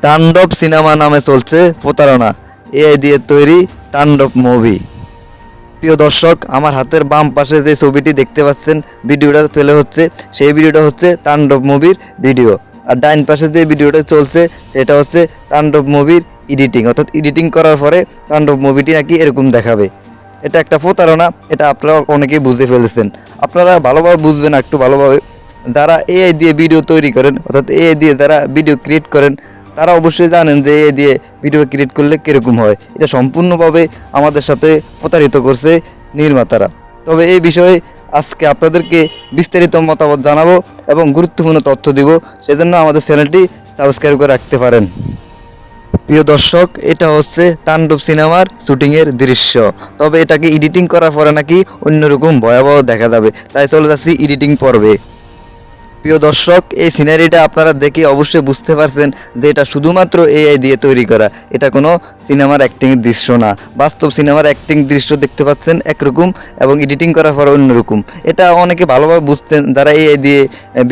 তাণ্ডব সিনেমা নামে চলছে প্রতারণা, এআই দিয়ে তৈরি তাণ্ডব মুভি। প্রিয় দর্শক, আমার হাতের বাম পাশে যে ছবিটি দেখতে পাচ্ছেন, ভিডিওটা প্লে হচ্ছে, সেই ভিডিওটা হচ্ছে তাণ্ডব মুভির ভিডিও। আর ডাইন পাশে যে ভিডিওটা চলছে সেটা হচ্ছে তাণ্ডব মুভির এডিটিং, অর্থাৎ এডিটিং করার পরে তাণ্ডব মুভিটি নাকি এরকম দেখাবে। এটা একটা প্রতারণা, এটা আপনারা অনেকেই বুঝে ফেলেছেন। আপনারা ভালোভাবে বুঝবেন একটু ভালোভাবে। যারা এআই দিয়ে ভিডিও তৈরি করেন, অর্থাৎ এআই দিয়ে যারা ভিডিও ক্রিয়েট করেন, তারা অবশ্যই জানেন যে এআই দিয়ে ভিডিও ক্রিয়েট করলে কীরকম হয়। এটা সম্পূর্ণভাবে আমাদের সাথে প্রতারিত করছে নির্মাতারা। তবে এই বিষয়ে আজকে আপনাদেরকে বিস্তারিত মতামত জানাবো এবং গুরুত্বপূর্ণ তথ্য দিব, সেজন্য আমাদের চ্যানেলটি সাবস্ক্রাইব করে রাখতে পারেন। প্রিয় দর্শক, এটা হচ্ছে তাণ্ডব সিনেমার শুটিংয়ের দৃশ্য। তবে এটাকে এডিটিং করার পরে নাকি অন্যরকম ভয়াবহ দেখা যাবে, তাই চলে যাচ্ছি এডিটিং পর্বে। প্রিয় দর্শক, এই সিনারিটা আপনারা দেখে অবশ্যই বুঝতে পারছেন যে এটা শুধুমাত্র এআই দিয়ে তৈরি করা। এটা কোনো সিনেমার অ্যাক্টিংয়ের দৃশ্য না। বাস্তব সিনেমার অ্যাক্টিং দৃশ্য দেখতে পাচ্ছেন একরকম এবং এডিটিং করার পর অন্যরকম। এটা অনেকে ভালোভাবে বুঝছেন, যারা এআই দিয়ে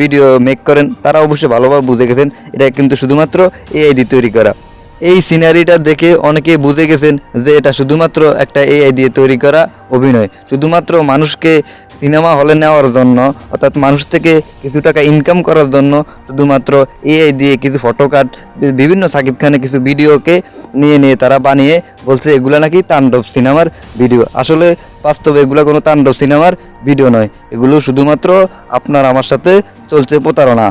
ভিডিও মেক করেন তারা অবশ্যই ভালোভাবে বুঝে গেছেন এটা কিন্তু শুধুমাত্র এআই দিয়ে তৈরি করা। এই সিনারিটা দেখে অনেকেই বুঝে গেছেন যে এটা শুধুমাত্র একটা এআই দিয়ে তৈরি করা অভিনয়, শুধুমাত্র মানুষকে সিনেমা হলে নেওয়ার জন্য, অর্থাৎ মানুষ থেকে কিছু টাকা ইনকাম করার জন্য শুধুমাত্র এআই দিয়ে কিছু ফটোকাট, বিভিন্ন সাকিব খানের কিছু ভিডিওকে নিয়ে তারা বানিয়ে বলছে এগুলো নাকি তাণ্ডব সিনেমার ভিডিও। আসলে বাস্তবে এগুলো কোনো তাণ্ডব সিনেমার ভিডিও নয়, এগুলো শুধুমাত্র আপনার আমার সাথে চলছে প্রতারণা।